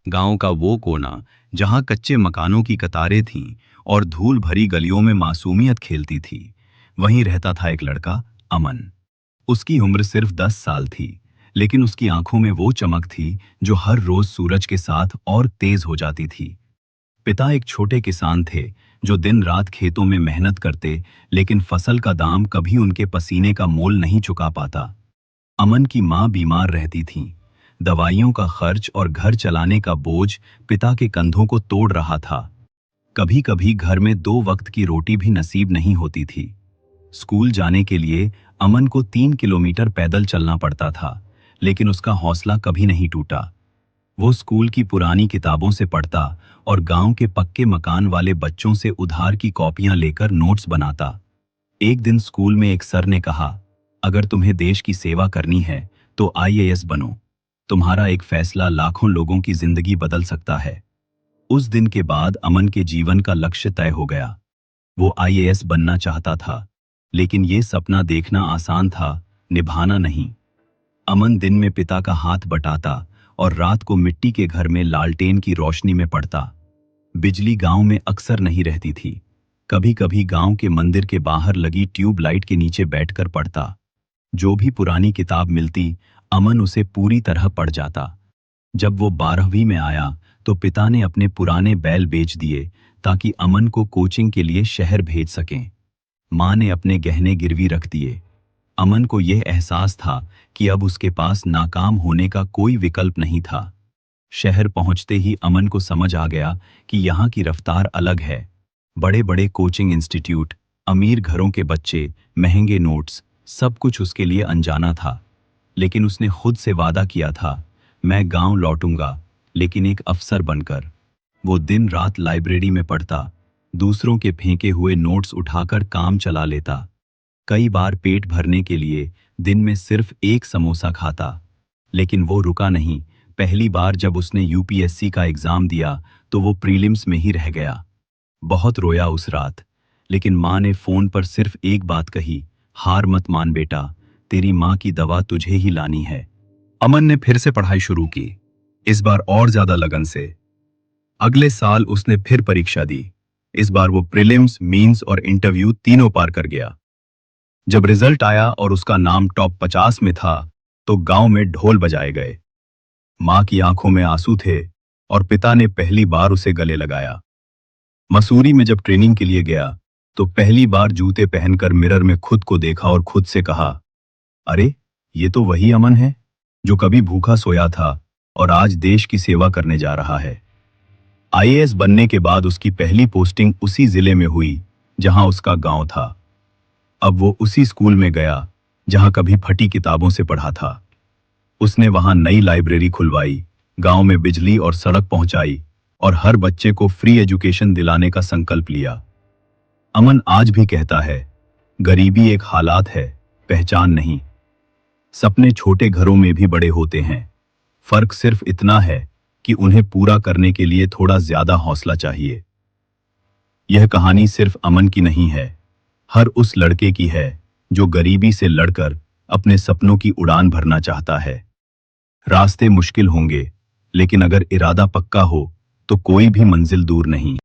गांव का वो कोना जहां कच्चे मकानों की कतारें थीं और धूल भरी गलियों में मासूमियत खेलती थी, वहीं रहता था एक लड़का, अमन। उसकी उम्र सिर्फ 10 साल थी, लेकिन उसकी आंखों में वो चमक थी जो हर रोज सूरज के साथ और तेज हो जाती थी। पिता एक छोटे किसान थे जो दिन रात खेतों में मेहनत करते, लेकिन फसल का दाम कभी उनके पसीने का मोल नहीं चुका पाता। अमन की मां बीमार रहती थीं। दवाइयों का खर्च और घर चलाने का बोझ पिता के कंधों को तोड़ रहा था। कभी कभी घर में 2 वक्त की रोटी भी नसीब नहीं होती थी। स्कूल जाने के लिए अमन को 3 किलोमीटर पैदल चलना पड़ता था, लेकिन उसका हौसला कभी नहीं टूटा। वो स्कूल की पुरानी किताबों से पढ़ता और गांव के पक्के मकान वाले बच्चों से उधार की कॉपियां लेकर नोट्स बनाता। एक दिन स्कूल में एक सर ने कहा, अगर तुम्हें देश की सेवा करनी है तो आईएएस बनो। तुम्हारा एक फैसला लाखों लोगों की जिंदगी बदल सकता है। उस दिन के बाद अमन के जीवन का लक्ष्य तय हो गया। वो आईएएस बनना चाहता था, लेकिन ये सपना देखना आसान था, निभाना नहीं। अमन दिन में पिता का हाथ बटाता और रात को मिट्टी के घर में लालटेन की रोशनी में पढ़ता। बिजली गांव में अक्सर नहीं रहती थी। कभी कभी गांव के मंदिर के बाहर लगी ट्यूबलाइट के नीचे बैठकर पढ़ता। जो भी पुरानी किताब मिलती, अमन उसे पूरी तरह पढ़ जाता। जब वो 12वीं में आया तो पिता ने अपने पुराने बैल बेच दिए ताकि अमन को कोचिंग के लिए शहर भेज सकें। मां ने अपने गहने गिरवी रख दिए। अमन को यह एहसास था कि अब उसके पास नाकाम होने का कोई विकल्प नहीं था। शहर पहुंचते ही अमन को समझ आ गया कि यहाँ की रफ्तार अलग है। बड़े बड़े कोचिंग इंस्टीट्यूट, अमीर घरों के बच्चे, महंगे नोट्स, सब कुछ उसके लिए अनजाना था। लेकिन उसने खुद से वादा किया था, मैं गांव लौटूंगा, लेकिन एक अफसर बनकर। वो दिन रात लाइब्रेरी में पढ़ता, दूसरों के फेंके हुए नोट्स उठाकर काम चला लेता। कई बार पेट भरने के लिए दिन में सिर्फ एक समोसा खाता। लेकिन वो रुका नहीं। पहली बार जब उसने यूपीएससी का एग्जाम दिया तो वो प्रीलिम्स में ही रह गया। बहुत रोया उस रात, लेकिन माँ ने फोन पर सिर्फ एक बात कही, हार मत मान बेटा, तेरी माँ की दवा तुझे ही लानी है। अमन ने फिर से पढ़ाई शुरू की, इस बार और ज्यादा लगन से। अगले साल उसने फिर परीक्षा दी। इस बार वो प्रीलिम्स, मींस और इंटरव्यू तीनों पार कर गया। जब रिजल्ट आया और उसका नाम टॉप 50 में था, तो गांव में ढोल बजाए गए। माँ की आंखों में आंसू थे और पिता ने पहली बार उसे गले लगाया। मसूरी में जब ट्रेनिंग के लिए गया तो पहली बार जूते पहनकर मिरर में खुद को देखा और खुद से कहा, अरे ये तो वही अमन है जो कभी भूखा सोया था और आज देश की सेवा करने जा रहा है। आईएएस बनने के बाद उसकी पहली पोस्टिंग उसी जिले में हुई जहां उसका गांव था। अब वो उसी स्कूल में गया जहां कभी फटी किताबों से पढ़ा था। उसने वहां नई लाइब्रेरी खुलवाई, गांव में बिजली और सड़क पहुंचाई और हर बच्चे को फ्री एजुकेशन दिलाने का संकल्प लिया। अमन आज भी कहता है, गरीबी एक हालात है, पहचान नहीं। सपने छोटे घरों में भी बड़े होते हैं। फर्क सिर्फ इतना है कि उन्हें पूरा करने के लिए थोड़ा ज्यादा हौसला चाहिए। यह कहानी सिर्फ अमन की नहीं है, हर उस लड़के की है जो गरीबी से लड़कर अपने सपनों की उड़ान भरना चाहता है। रास्ते मुश्किल होंगे, लेकिन अगर इरादा पक्का हो तो कोई भी मंजिल दूर नहीं।